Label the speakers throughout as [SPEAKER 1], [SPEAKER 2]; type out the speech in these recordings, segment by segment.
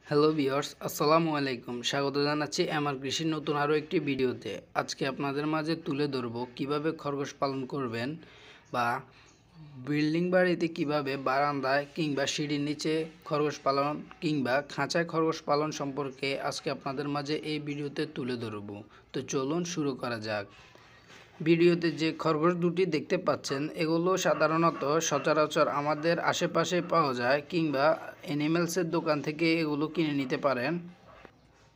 [SPEAKER 1] Hello viewers, আসসালামু আলাইকুম। স্বাগত জানাচ্ছি আমার কৃষির নতুন আরও একটি ভিডিওতে। আজকে আপনাদের মাঝে তুলে ধরব কিভাবে খরগোশ পালন করবেন বা বিল্ডিং বাড়িতে কিভাবে বারান্দায় কিংবা সিঁড়ির নিচে খরগোশ পালন কিংবা খাঁচায় খরগোশ পালন সম্পর্কে আজকে আপনাদের মাঝে এই ভিডিওতে তুলে ধরব। তো চলুন শুরু করা যাক। ভিডিওতে যে খরগোশ দুটি দেখতে পাচ্ছেন এগুলো সাধারণত সচরাচর আমাদের আশেপাশে পাওয়া যায় কিংবা অ্যানিমেলসের দোকান থেকে এগুলো কিনে নিতে পারেন।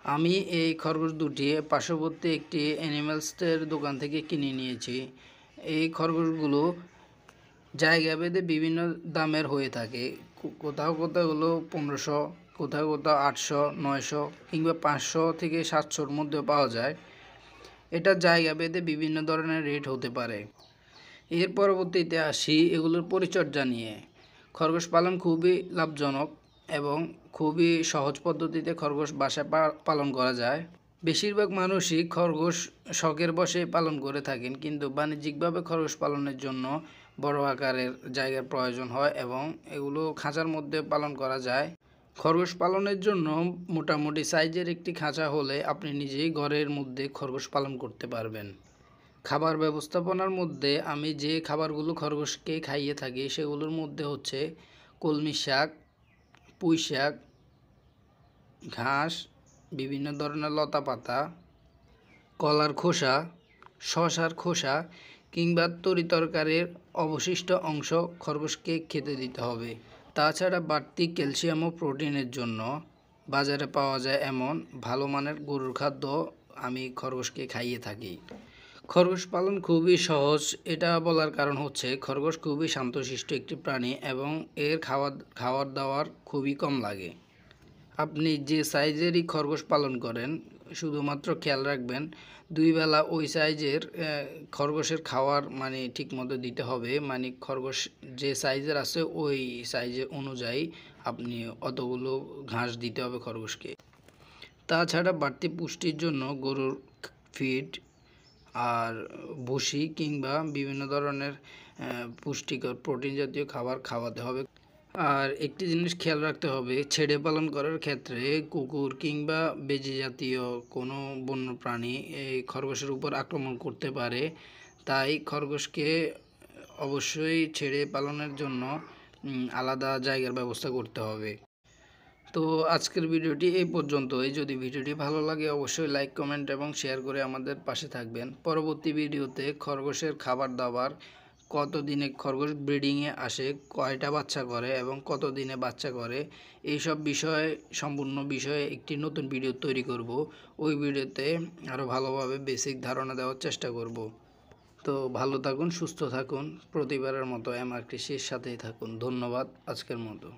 [SPEAKER 1] আমি এই খরগোশ দুটি পার্শ্ববর্তী একটি অ্যানিমেলসের দোকান থেকে কিনে নিয়েছি। এই খরগোশগুলো জায়গা ভেদে বিভিন্ন দামের হয়ে থাকে। কোথাও কোথাও হলো 1500, কোথাও কোথাও 800, 900 কিংবা 500 থেকে 700-র মধ্যে পাওয়া যায়। এটা জায়গা ভেদে বিভিন্ন ধরনের রেট হতে পারে। এর পরবর্তীতে আসি এগুলোর পরিচর্যা নিয়ে। খরগোশ পালন খুবই লাভজনক এবং খুবই সহজ পদ্ধতিতে খরগোশ বাসায় পালন করা যায়। বেশিরভাগ মানুষই খরগোশ শখের বশে পালন করে থাকেন, কিন্তু বাণিজ্যিকভাবে খরগোশ পালনের জন্য বড় আকারের জায়গার প্রয়োজন হয় এবং এগুলো খাঁচার মধ্যে পালন করা যায়। খরগোশ পালনের জন্য মোটামুটি সাইজের একটি খাঁচা হলে আপনি নিজেই ঘরের মধ্যে খরগোশ পালন করতে পারবেন। খাবার ব্যবস্থাপনার মধ্যে আমি যে খাবারগুলো খরগোশকে খাইয়ে থাকি সেগুলোর মধ্যে হচ্ছে কলমি শাক, পুঁই শাক, ঘাস, বিভিন্ন ধরনের লতা পাতা, কলার খোসা, শসার খোসা কিংবা তরিতরকারির অবশিষ্ট অংশ খরগোশকে খেতে দিতে হবে। তাছাড়া বাড়তি ক্যালসিয়াম ও প্রোটিনের জন্য বাজারে পাওয়া যায় এমন ভালো মানের গরুর খাদ্য আমি খরগোশকে খাইয়ে থাকি। খরগোশ পালন খুবই সহজ, এটা বলার কারণ হচ্ছে খরগোশ খুবই শান্তশিষ্ট একটি প্রাণী এবং এর খাওয়ার দাওয়ার খুবই কম লাগে। আপনি যে সাইজেরই খরগোশ পালন করেন শুধুমাত্র খেয়াল রাখবেন 2 বেলা ওই সাইজের খরগোশের খাওয়ার ঠিকমতো দিতে হবে। খরগোশ যে সাইজের আছে ওই সাইজের অনুযায়ী আপনি অতগুলো ঘাস দিতে হবে খরগোশকে। তাছাড়া বাড়তি পুষ্টির জন্য গরুর ফিড আর ভুসি কিংবা বিভিন্ন ধরনের পুষ্টিকর প্রোটিন জাতীয় খাবার খাওয়াতে হবে। আর একটি জিনিস খেয়াল রাখতে হবে, ছেড়ে পালন করার ক্ষেত্রে কুকুর কিংবা বেজি জাতীয় কোনো বন্য প্রাণী এই খরগোশের উপর আক্রমণ করতে পারে। তাই খরগোশকে অবশ্যই ছেড়ে পালনের জন্য আলাদা জায়গার ব্যবস্থা করতে হবে। তো আজকের ভিডিওটি এই পর্যন্তই। যদি ভিডিওটি ভালো লাগে অবশ্যই লাইক, কমেন্ট এবং শেয়ার করে আমাদের পাশে থাকবেন। পরবর্তী ভিডিওতে খরগোশের খাবার দাবার, কত দিনে খরগোশ ব্রিডিংয়ে আসে, কয়টা বাচ্চা করে এবং কত দিনে বাচ্চা করে, এইসব বিষয়ে সম্পূর্ণ বিষয়ে একটি নতুন ভিডিও তৈরি করব। ওই ভিডিওতে আরও ভালোভাবে বেসিক ধারণা দেওয়ার চেষ্টা করব। তো ভালো থাকুন, সুস্থ থাকুন, প্রতিবারের মতো আমার কৃষির সাথেই থাকুন। ধন্যবাদ আজকের মতো।